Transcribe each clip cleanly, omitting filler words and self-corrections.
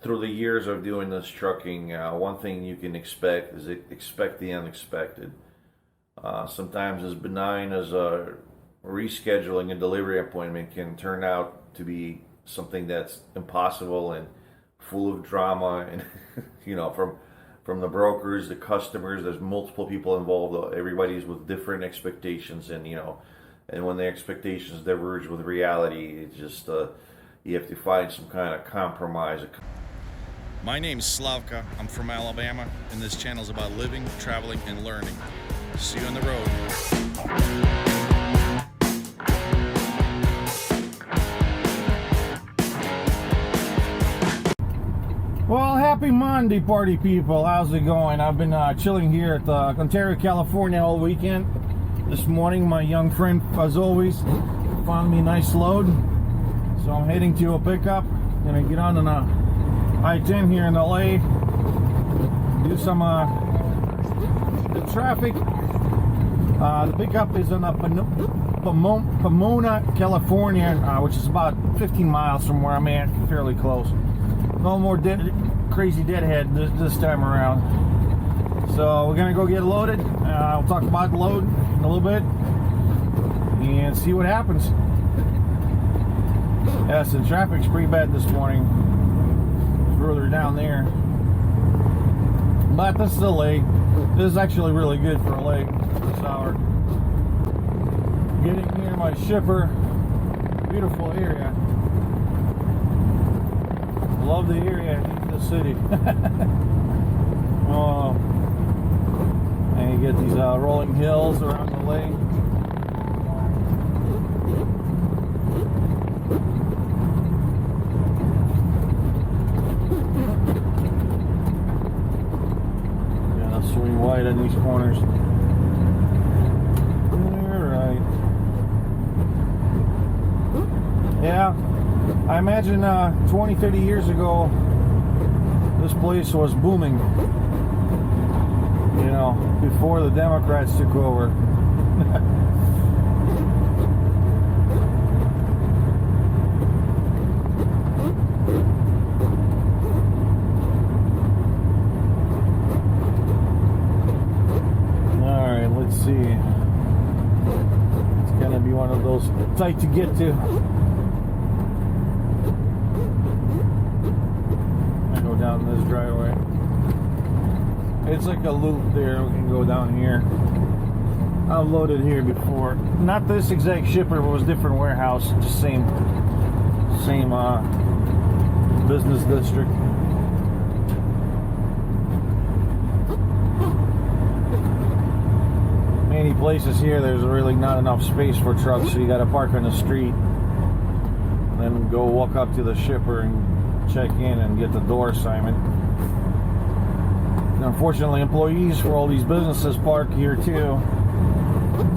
through the years of doing this trucking, one thing you can expect is expect the unexpected. Sometimes as benign as a rescheduling a delivery appointment can turn out to be something that's impossible and full of drama, and from the brokers, the customers, there's multiple people involved. Everybody's with different expectations, and when the expectations diverge with reality, it's just you have to find some kind of compromise. My name's Slavka. I'm from Alabama, and this channel is about living, traveling, and learning. See you on the road. Well, happy Monday, party people. How's it going? I've been chilling here at Ontario, California all weekend. This morning, my young friend, as always, found me a nice load. So I'm heading to a pickup. Gonna get on I-10 here in LA. Do some the traffic. The pickup is in Pomona, California, which is about 15 miles from where I'm at, fairly close. No more crazy deadhead this time around. So we're gonna go get loaded. We'll talk about the load in a little bit and see what happens. Yes, the traffic's pretty bad this morning. Further down there, but this is LA. This is actually really good for LA this hour. Getting near my shipper. Beautiful area. Love the area in the city. Oh, and you get these rolling hills around the lake. Gotta swing wide on these corners. Alright. Yeah. I imagine 20, 30 years ago, this place was booming, before the Democrats took over. Alright, let's see. It's going to be one of those tight to get to. Down this driveway. It's like a loop there. We can go down here. I've loaded here before. Not this exact shipper, but it was a different warehouse. Just same business district. Many places here, there's really not enough space for trucks, so you got to park on the street, then go walk up to the shipper and check in and get the door assignment. And unfortunately, employees for all these businesses park here too,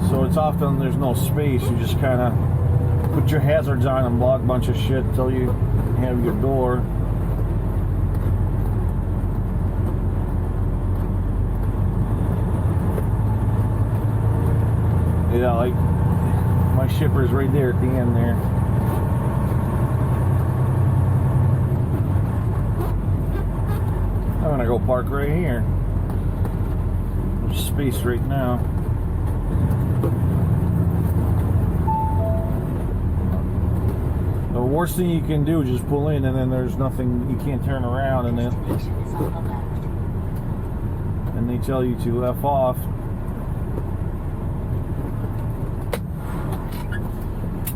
so it's often there's no space. You just kind of put your hazards on and block a bunch of shit until you have your door. Yeah, like my shipper's right there at the end there. I'm gonna go park right here. There's space right now. The worst thing you can do is just pull in, and then there's nothing, you can't turn around, and they tell you to F off.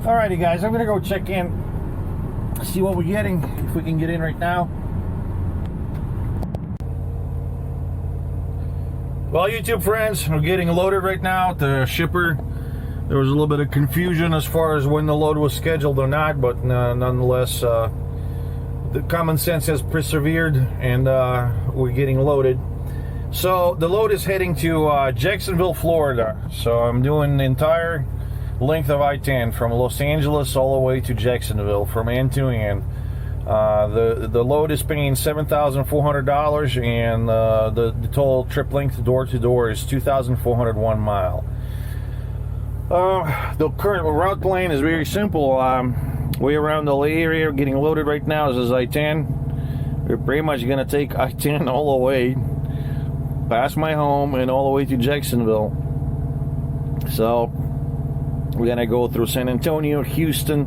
Alrighty guys, I'm gonna go check in, see what we're getting, if we can get in right now. Well, YouTube friends, we're getting loaded right now at the shipper. There was a little bit of confusion as far as when the load was scheduled or not, but nonetheless, the common sense has persevered, and we're getting loaded. So the load is heading to Jacksonville, Florida. So I'm doing the entire length of I-10 from Los Angeles all the way to Jacksonville, from end to end. The load is paying $7,400, and the total trip length door to door is 2,401 mile. The current route plan is very simple. Way around the LA area, getting loaded right now is I-10. we're pretty much gonna take I-10 all the way past my home and all the way to Jacksonville. So we're gonna go through San Antonio, Houston,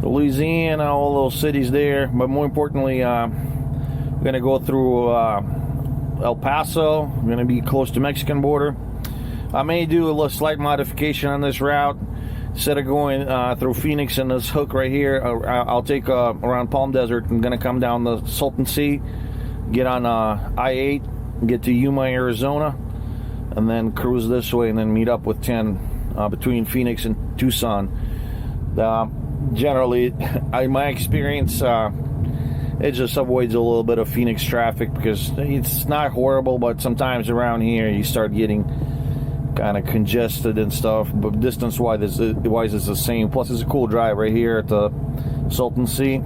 Louisiana, all those cities there. But more importantly, we're gonna go through El Paso. We're gonna be close to Mexican border. I may do a little slight modification on this route. Instead of going through Phoenix and this hook right here, I'll take around Palm Desert. I'm gonna come down the Salton Sea, get on I-8, get to Yuma, Arizona, and then cruise this way, and then meet up with 10 between Phoenix and Tucson. Generally, in my experience, it just avoids a little bit of Phoenix traffic because it's not horrible, but sometimes around here you start getting kind of congested and stuff. But distance-wise, it's the same. Plus, it's a cool drive right here at the Salton Sea.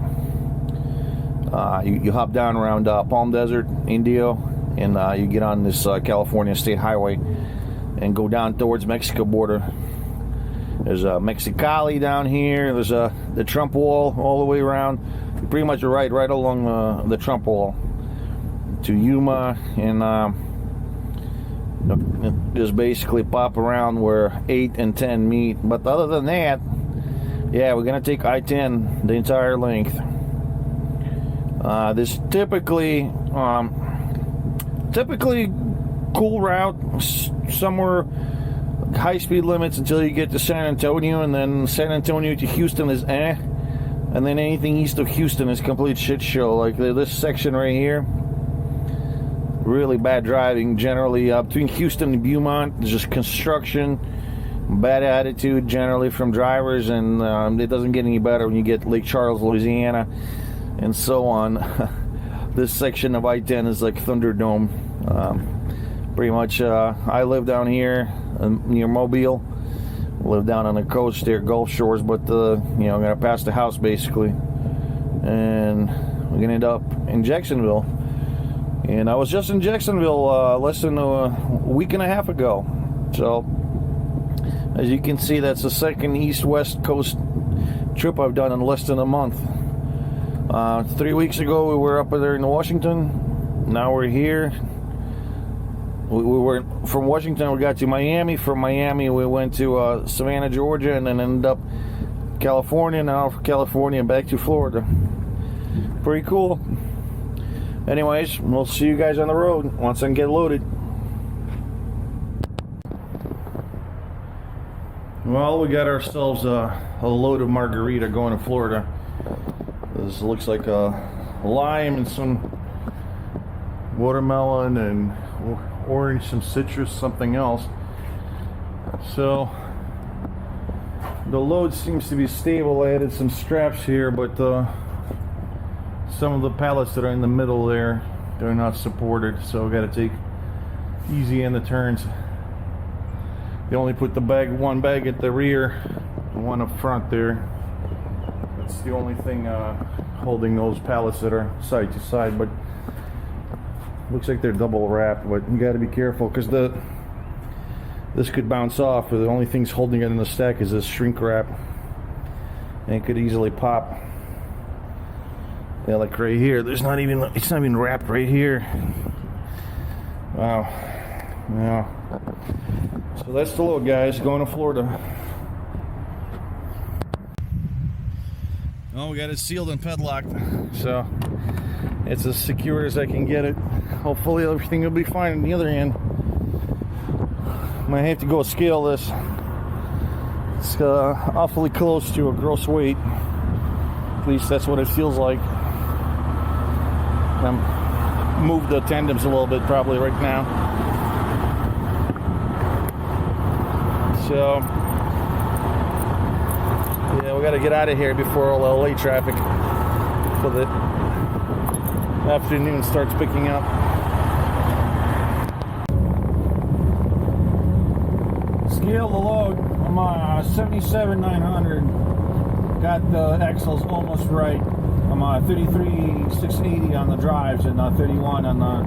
You hop down around Palm Desert, Indio, and you get on this California State Highway and go down towards Mexico border. There's Mexicali down here. There's the Trump Wall all the way around. You pretty much right along the Trump Wall to Yuma, and just basically pop around where 8 and 10 meet. But other than that, yeah, we're gonna take I-10 the entire length. This typically cool route, somewhere high speed limits until you get to San Antonio, and then San Antonio to Houston is and then anything east of Houston is complete shit show. Like this section right here, really bad driving. Generally between Houston and Beaumont, there's just construction, bad attitude generally from drivers, and it doesn't get any better when you get Lake Charles, Louisiana, and so on. This section of I-10 is like Thunderdome. Pretty much, I live down here near Mobile. Live down on the coast there, Gulf Shores, but I'm gonna pass the house basically, and we're gonna end up in Jacksonville. And I was just in Jacksonville less than a week and a half ago. So, as you can see, that's the second east-west coast trip I've done in less than a month. 3 weeks ago, we were up there in Washington. Now we're here. We were from Washington. We got to Miami. From Miami, we went to Savannah, Georgia, and then ended up California. Now from California back to Florida. Pretty cool. Anyways, we'll see you guys on the road once I get loaded. Well, we got ourselves a load of margarita going to Florida. This looks like a lime and some watermelon and orange, some citrus, something else. So the load seems to be stable. I added some straps here, but some of the pallets that are in the middle there, they're not supported, so I got to take easy in the turns. They only put the one bag at the rear, one up front there. That's the only thing holding those pallets that are side to side, but looks like they're double wrapped. But you got to be careful because this could bounce off. The only thing's holding it in the stack is this shrink wrap, and it could easily pop. Yeah, like right here. It's not even wrapped right here. Wow. Yeah. So that's the load, guys, going to Florida. Oh, we got it sealed and padlocked. So it's as secure as I can get it. Hopefully everything will be fine on the other end. Might have to go scale this. It's awfully close to a gross weight. At least that's what it feels like. Move the tandems a little bit probably right now. So yeah, we got to get out of here before all the LA traffic for the afternoon starts picking up. Scale the load. I'm on 77,900. Got the axles almost right. I'm 33,680 on the drives and 31 on the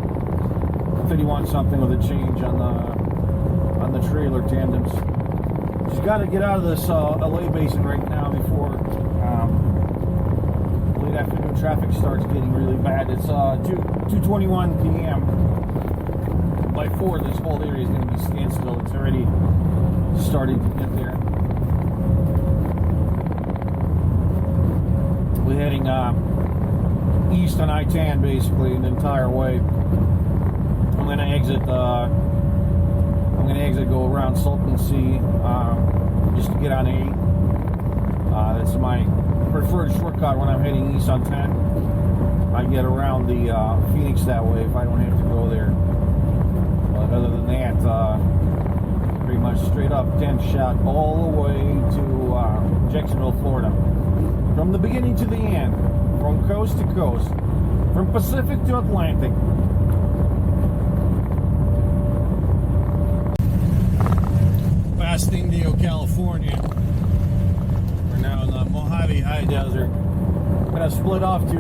31 something with a change on the trailer tandems. Just got to get out of this LA basin right now before Right afternoon traffic starts getting really bad. It's 2:21 p.m. By 4, this whole area is going to be standstill. It's already starting to get there. We're heading east on I-10 basically the entire way. I'm going to exit. Go around Salton Sea just to get on 8. That's my preferred shortcut when I'm heading east on 10. I get around the Phoenix that way if I don't have to go there. But other than that, pretty much straight up 10 shot all the way to Jacksonville, Florida. From the beginning to the end, from coast to coast, from Pacific to Atlantic. Past Indio, California. We're now in the Mojave High Desert. I'm gonna split off to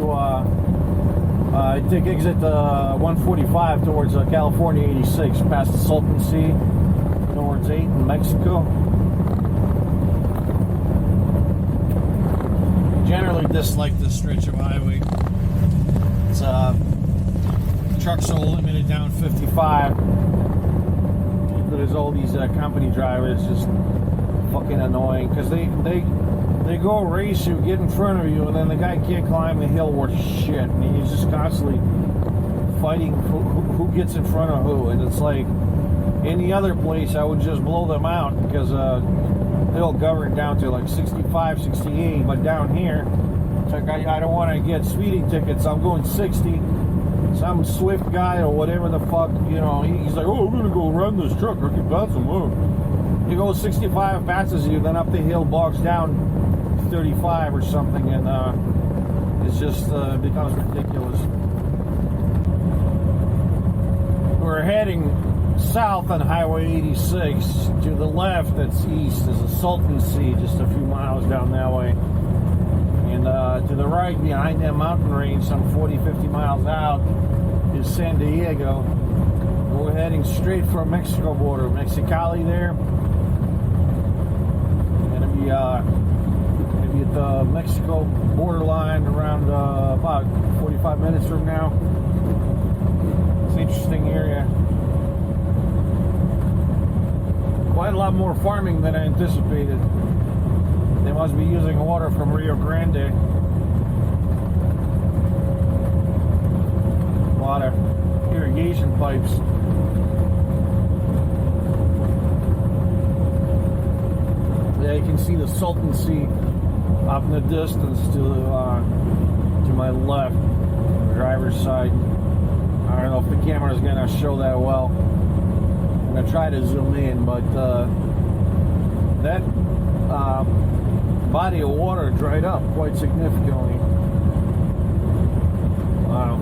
take exit 145 towards California 86, past the Salton Sea, towards 8 in Mexico. Generally dislike this stretch of highway. It's trucks are limited down 55. There's all these company drivers just fucking annoying because they go race you, get in front of you, and then the guy can't climb the hill worth shit, and he's just constantly fighting who gets in front of who. And it's like any other place I would just blow them out because they'll govern down to like 65, 68, but down here it's like I don't want to get speeding tickets. I'm going 60. Some Swift guy or whatever the fuck, you know, he's like, oh, I'm gonna go run this truck, I can pass him. You go 65, passes you, then up the hill, bogs down 35 or something, and it's just becomes ridiculous. We're heading south on Highway 86. To the left, that's east, is the Salton Sea, just a few miles down that way. And to the right, behind that mountain range, some 40, 50 miles out, is San Diego. We're heading straight for Mexico border, Mexicali there. Gonna be at the Mexico borderline around about 45 minutes from now. It's an interesting area. Quite a lot more farming than I anticipated. They must be using water from Rio Grande. A lot of irrigation pipes. Yeah, you can see the Salton Sea up in the distance to my left, on the driver's side. I don't know if the camera is going to show that well. I'm going to try to zoom in, but that body of water dried up quite significantly. Wow.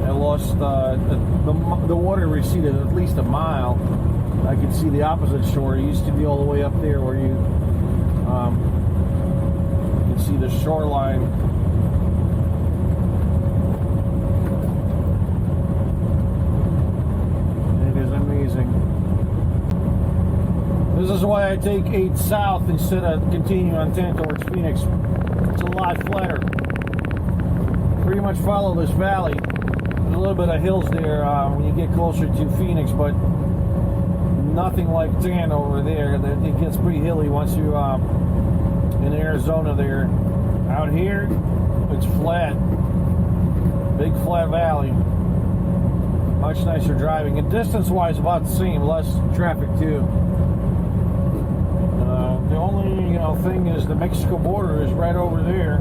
I lost the water receded at least a mile. I could see the opposite shore. It used to be all the way up there where you can see the shoreline. It is amazing. This is why I take 8 south instead of continuing on 10 towards Phoenix. It's a lot flatter. Pretty much follow this valley. There's a little bit of hills there when you get closer to Phoenix, but nothing like 10 over there. It gets pretty hilly once you in Arizona there. Out here, it's flat. Big flat valley. Much nicer driving. And distance-wise, about the same. Less traffic too. The only thing is the Mexico border is right over there,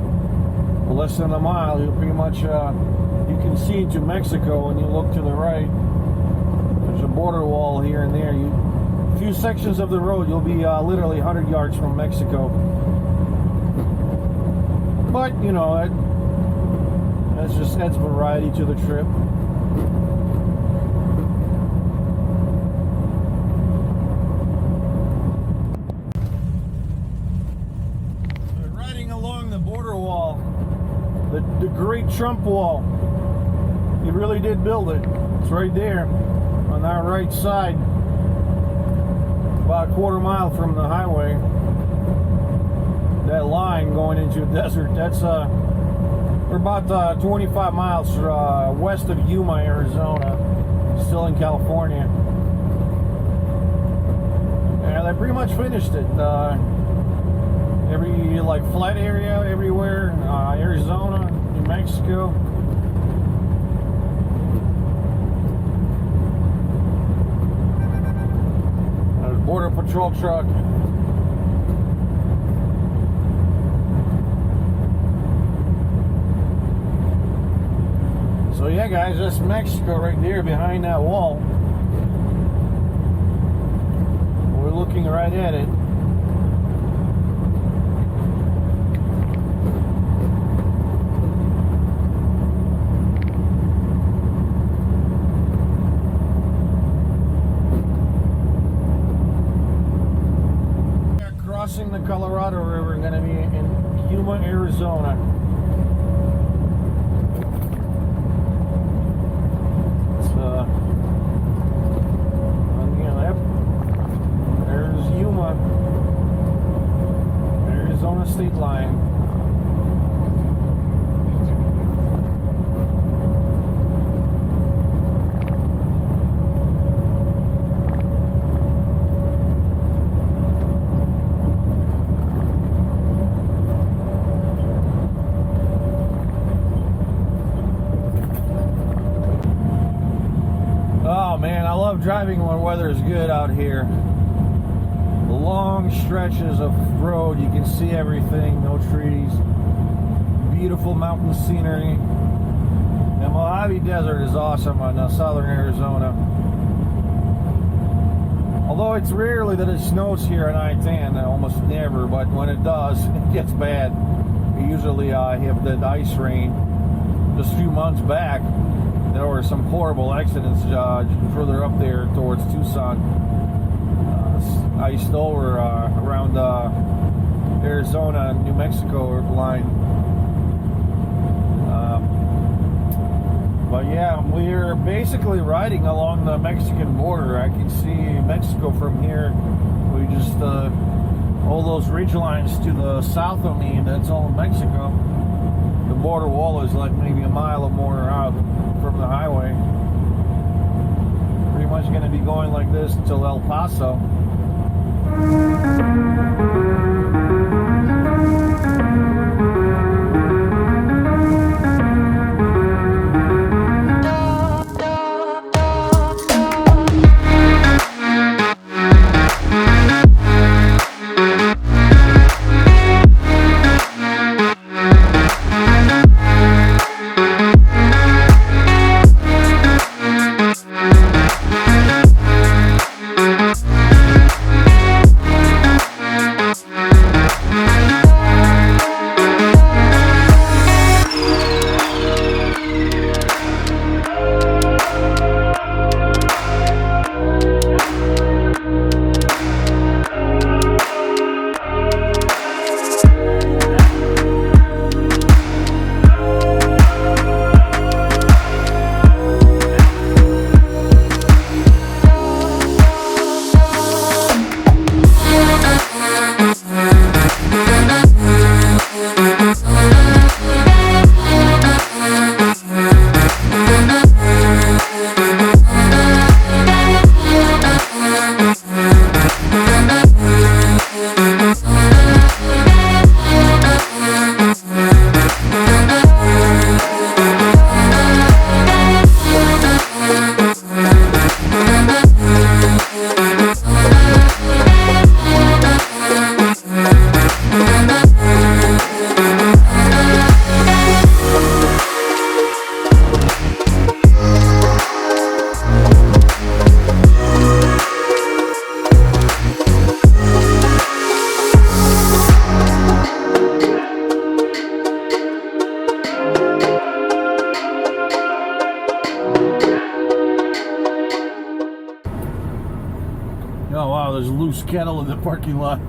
less than a mile. You pretty much you can see into Mexico when you look to the right. There's a border wall here and there. A few sections of the road, you'll be literally 100 yards from Mexico. But that just adds variety to the trip. The Great Trump Wall. He really did build it. It's right there on our right side, about a quarter mile from the highway. that line going into the desert. That's we're about 25 miles west of Yuma, Arizona, still in California. Yeah, they pretty much finished it. Every like flat area everywhere, Arizona, New Mexico. Border Patrol truck. So yeah, guys, that's Mexico right there behind that wall. We're looking right at it. Crossing the Colorado River, going to be in Yuma, Arizona. It's on the left. There's Yuma, Arizona state line. Oh man, I love driving when weather is good out here. The long stretches of road, you can see everything, no trees. Beautiful mountain scenery. The Mojave Desert is awesome on southern Arizona. Although it's rarely that it snows here on I-10, almost never, but when it does, it gets bad. We usually have that ice rain. Just a few months back, there were some horrible accidents further up there towards Tucson. Iced over around Arizona and New Mexico line. But yeah, we're basically riding along the Mexican border. I can see Mexico from here. We just, all those ridge lines to the south of me, that's all Mexico. The border wall is like maybe a mile or more out from the highway. Pretty much going to be going like this until El Paso. Oh wow, there's loose cattle in the parking lot.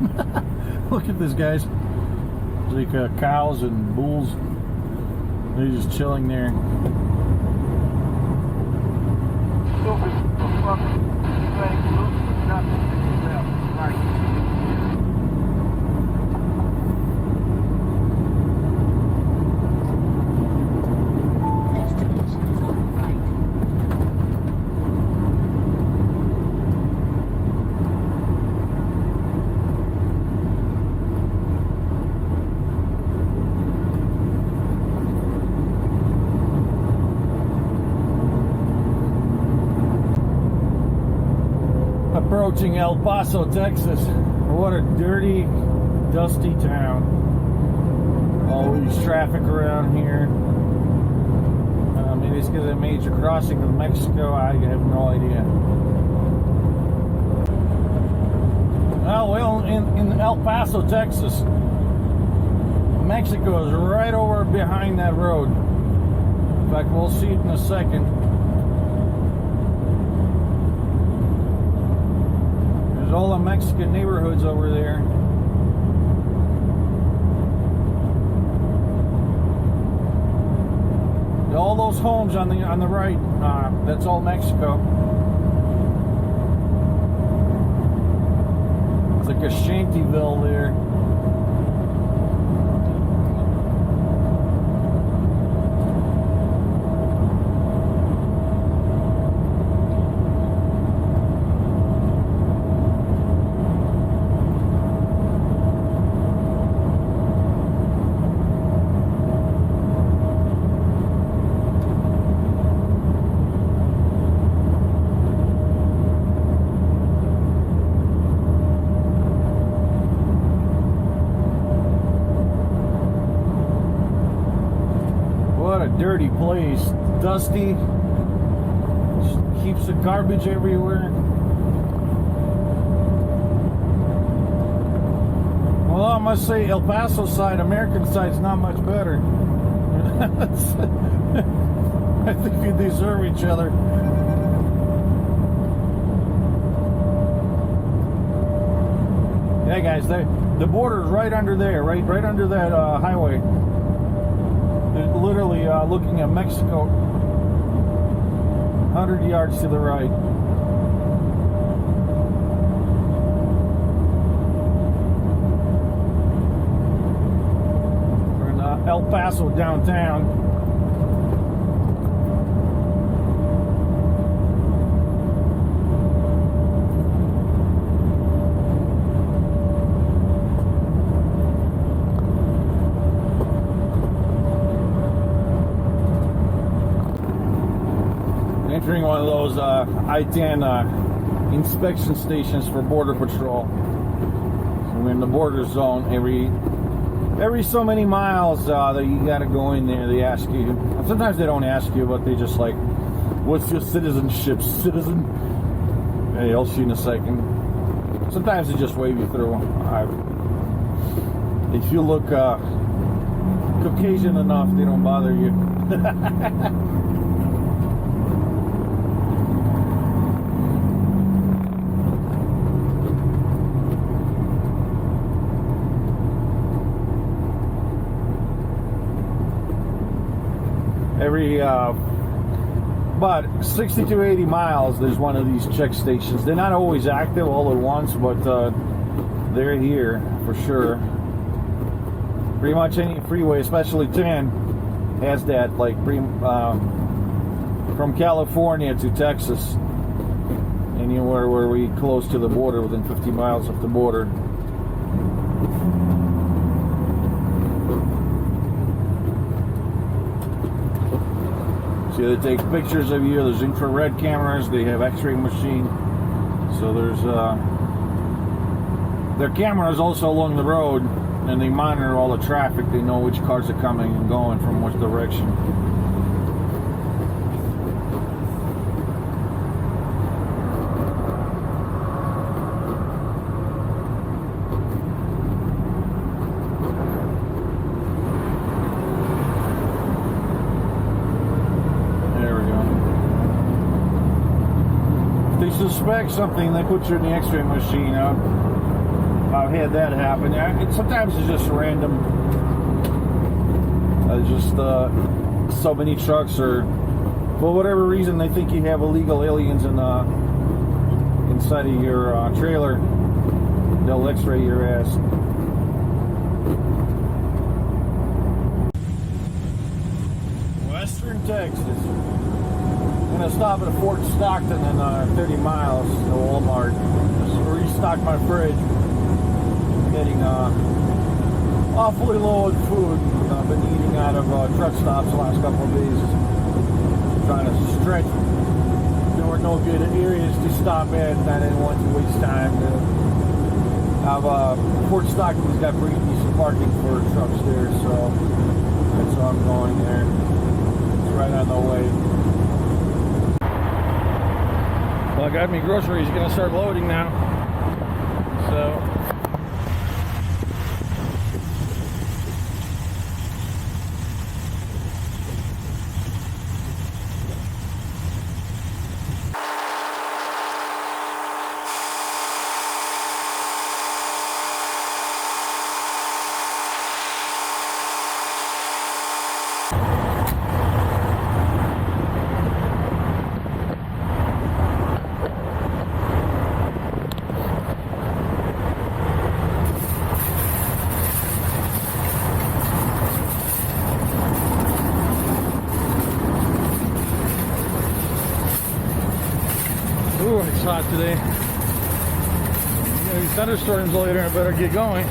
Look at this, guys. There's like cows and bulls. They're just chilling there. approaching El Paso, Texas. What a dirty, dusty town. Always traffic around here. Maybe it's because I major crossing of Mexico. I have no idea. Well, in El Paso, Texas, Mexico is right over behind that road. In fact, we'll see it in a second. There's all the Mexican neighborhoods over there. All those homes on the right, that's all Mexico. It's like a shantyville there. Dirty place, dusty, heaps of garbage everywhere. Well, I must say El Paso side, American side's not much better. I think we deserve each other. Yeah, guys, the border's right under there, right under that highway. Literally looking at Mexico 100 yards to the right. We're in El Paso downtown. Entering one of those I-10 inspection stations for Border Patrol. So we're in the border zone. Every so many miles that you got to go in there, they ask you. Sometimes they don't ask you, but they just like, what's your citizenship, citizen? Hey, I'll see you in a second. Sometimes they just wave you through. If you look Caucasian enough, they don't bother you. Every about 60 to 80 miles, there's one of these check stations. They're not always active all at once, but they're here for sure. Pretty much any freeway, especially 10, has that. Like from California to Texas, anywhere where we close to the border, within 50 miles of the border. See, they take pictures of you. There's infrared cameras. They have X-ray machine. So there's their cameras also along the road, and they monitor all the traffic. They know which cars are coming and going from which direction. Suspect something, they put you in the X-ray machine. I've had that happen. Sometimes it's just random. So many trucks, or for whatever reason they think you have illegal aliens inside of your trailer. They'll X-ray your ass. Western Texas. I'm going to stop at a Fort Stockton in 30 miles to Walmart. Just restock my fridge. Getting awfully low on food. I've been eating out of truck stops the last couple of days. Trying to stretch there were no good areas to stop at, and I didn't want to waste time. Fort Stockton's got pretty decent parking for trucks there, so that's why I'm going there. It's right on the way. Well, I got me groceries, gonna start loading now. So ooh, it's hot today. These thunderstorms later, I better get going.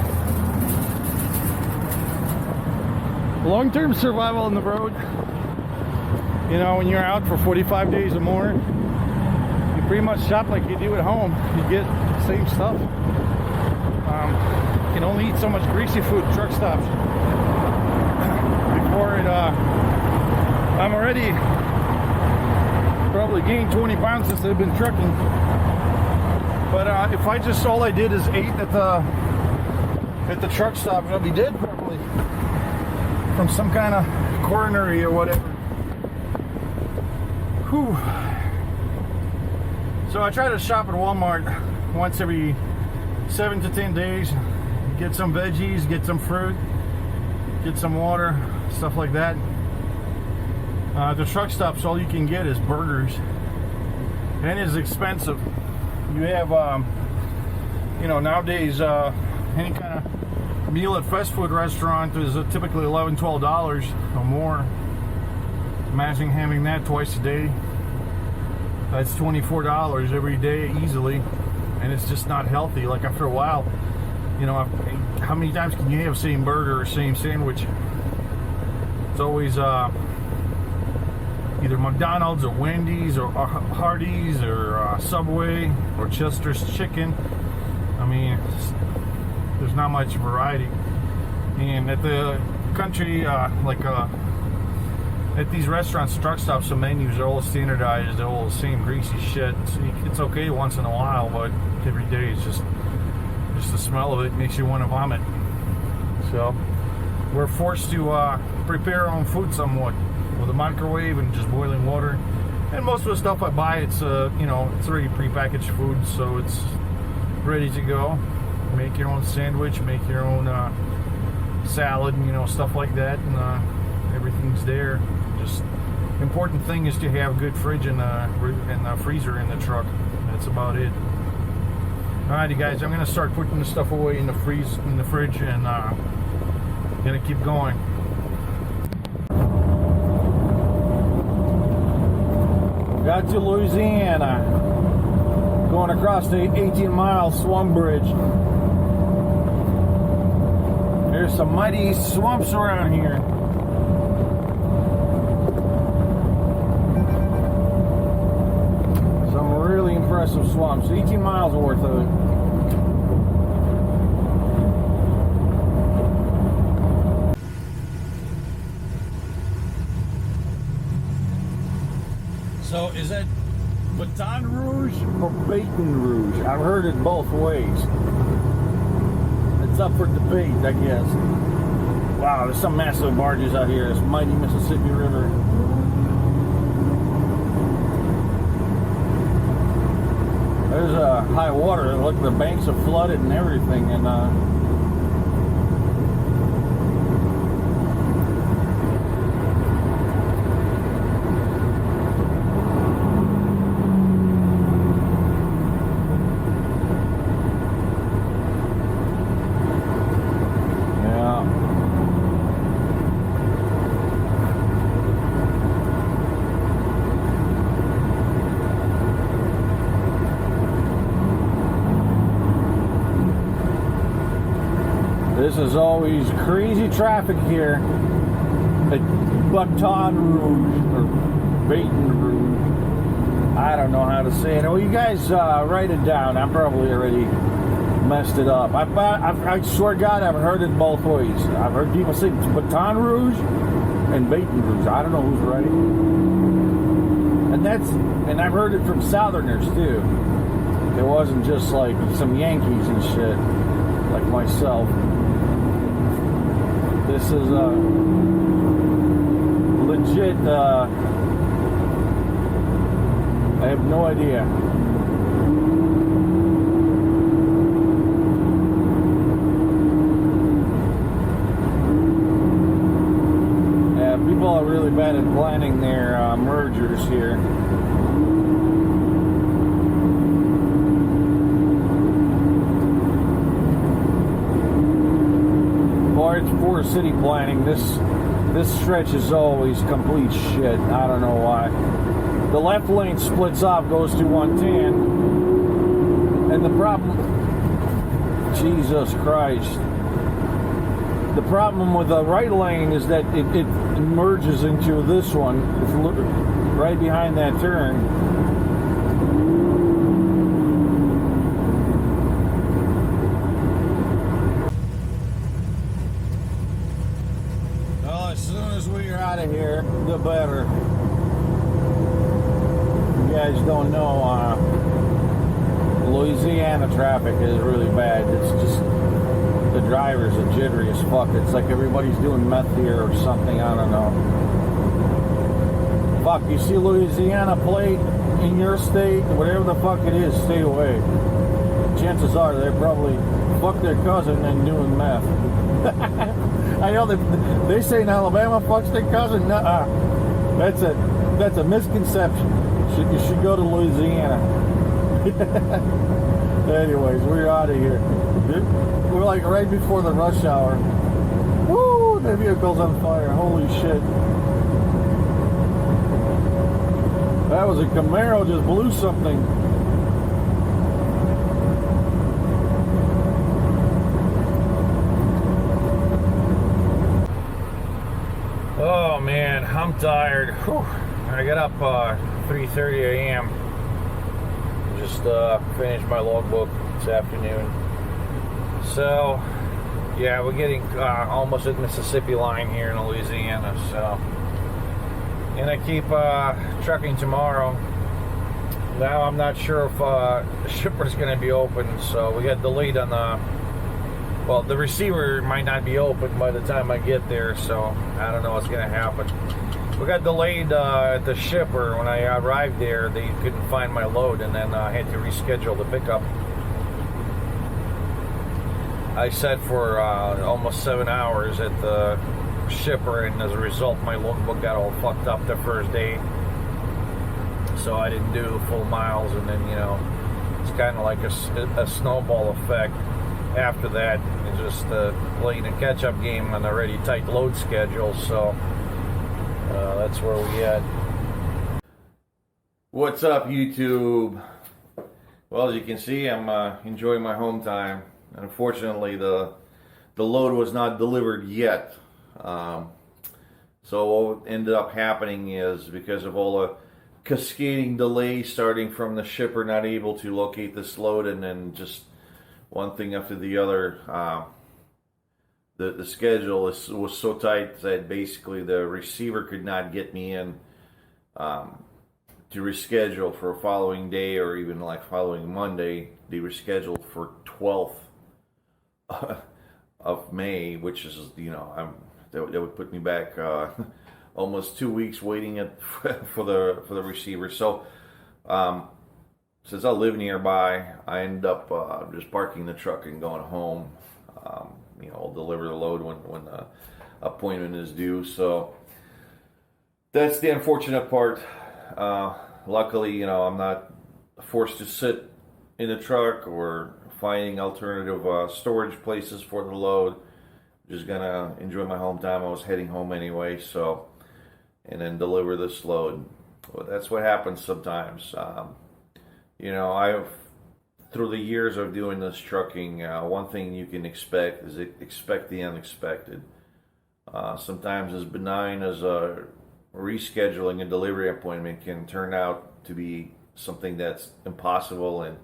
Long-term survival on the road. You know, when you're out for 45 days or more, you pretty much shop like you do at home. You get the same stuff. You can only eat so much greasy food at truck stops before it. I'm already probably gained 20 pounds since I've been trucking. But if I just all I did is ate at the truck stop, I'll be dead probably from some kind of coronary or whatever. Whew. So I try to shop at Walmart once every 7 to 10 days. Get some veggies, get some fruit, get some water, stuff like that. The truck stops, all you can get is burgers, and it's expensive. You have, you know, nowadays any kind of meal at fast food restaurant is typically $11, $12 or more. Imagine having that twice a day. That's $24 every day easily, and it's just not healthy. Like after a while, you know, how many times can you have the same burger or same sandwich? It's always either McDonald's or Wendy's or Hardee's or Subway or Chester's Chicken. I mean, there's not much variety. And at the country, at these restaurants, truck stops, the menus are all standardized, they're all the same greasy shit. It's okay once in a while, but every day it's just the smell of it makes you want to vomit. So we're forced to prepare our own food somewhat with a microwave and just boiling water. And most of the stuff I buy, it's you know, it's already prepackaged food, so it's ready to go. Make your own sandwich, make your own salad, you know, stuff like that, and everything's there. Just important thing is to have good fridge and freezer in the truck. That's about it. Alrighty, guys, I'm gonna start putting the stuff away in the fridge, and gonna keep going. Got to Louisiana, going across the 18-mile swamp bridge. There's some mighty swamps around here. Some really impressive swamps. 18 miles worth of it. So is that Baton Rouge or Baton Rouge? I've heard it both ways. It's up for debate, I guess. Wow, there's some massive barges out here. This mighty Mississippi River. There's high water. Look, the banks are flooded and everything, and this is always crazy traffic here at Baton Rouge or Baton Rouge. I I don't know how to say it. Well, you guys write it down. I'm probably already messed it up. I swear to God, I've heard it both ways. I've heard people say Baton Rouge and Baton Rouge. I don't know who's right. And I've heard it from Southerners too. It wasn't just like some Yankees and shit like myself. This is legit. I have no idea. Yeah, people are really bad at planning their mergers here. Or it's poor city planning. This stretch is always complete shit. I don't know why. The left lane splits off, goes to 110, and the problem, Jesus Christ, the problem with the right lane is that it merges into this one. It's right behind that turn. Well, as soon as we are out of here, the better. You guys don't know, Louisiana traffic is really bad. It's just the drivers are jittery as fuck. It's like everybody's doing meth here or something. I don't know. Fuck, you see Louisiana plate in your state, whatever the fuck it is, stay away. Chances are they're probably fuck their cousin and doing meth. I know they say in Alabama fucks their cousin. Nuh-uh. That's a misconception. You should go to Louisiana. Anyways, we're out of here. We're like right before the rush hour. Woo! The vehicle's on fire. Holy shit. That was a Camaro, just blew something. Oh man, I'm tired. Whew. I got up 3:30 a.m. Just finished my logbook this afternoon. So, yeah, we're getting almost at Mississippi line here in Louisiana. So, gonna keep trucking tomorrow. Now I'm not sure if the shipper's gonna be open. So we got delayed on the receiver might not be open by the time I get there. So I don't know what's gonna happen. We got delayed at the shipper. When I arrived there, they couldn't find my load, and then I had to reschedule the pickup. I sat for almost 7 hours at the shipper, and as a result, my logbook got all fucked up the first day. So I didn't do full miles, and then, it's kind of like a snowball effect. After that, it's just playing a catch-up game on a already tight load schedule, so... that's where we at. What's up, YouTube? Well, as you can see, I'm enjoying my home time. Unfortunately, the load was not delivered yet. So what ended up happening is, because of all the cascading delays starting from the shipper not able to locate this load, and then just one thing after the other, the schedule was so tight that basically the receiver could not get me in to reschedule for a following day, or even like following Monday. They rescheduled for 12th of May, which is, that would put me back almost 2 weeks waiting for the receiver. So since I live nearby, I end up just parking the truck and going home. I'll deliver the load when the appointment is due. So that's the unfortunate part. Luckily, I'm not forced to sit in the truck or finding alternative storage places for the load. Just gonna enjoy my home time. I was heading home anyway, so, and then deliver this load. Well, that's what happens sometimes. Through the years of doing this trucking, one thing you can expect is expect the unexpected. Sometimes as benign as rescheduling a delivery appointment can turn out to be something that's impossible and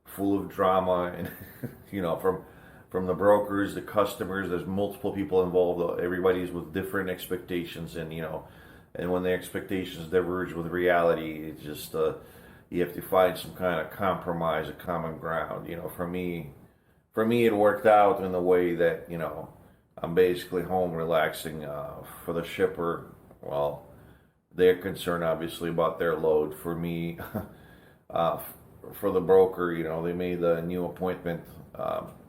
full of drama, and you know, from the brokers, the customers, there's multiple people involved. Everybody's with different expectations, and you know, and when the expectations diverge with reality, it's just you have to find some kind of compromise, a common ground. You know, for me, it worked out in the way that, you know, I'm basically home relaxing. For the shipper, well, they're concerned obviously about their load. For me, for the broker, you know, they made the new appointment,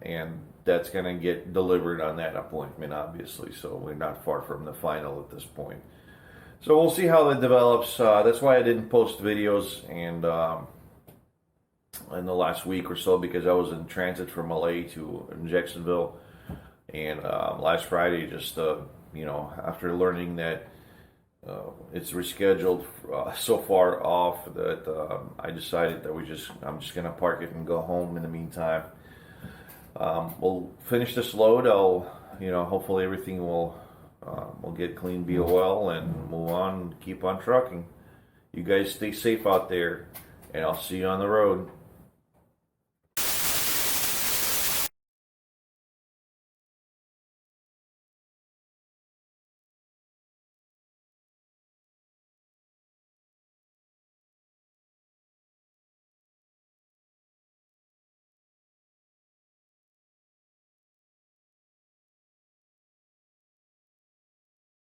and that's going to get delivered on that appointment, obviously. So we're not far from the final at this point. So we'll see how that develops. That's why I didn't post videos and in the last week or so, because I was in transit from LA to Jacksonville, and last Friday, just you know, after learning that it's rescheduled so far off, that I decided that I'm just gonna park it and go home in the meantime. We'll finish this load. You know, hopefully everything will get clean BOL and move on, keep on trucking. You guys stay safe out there, and I'll see you on the road.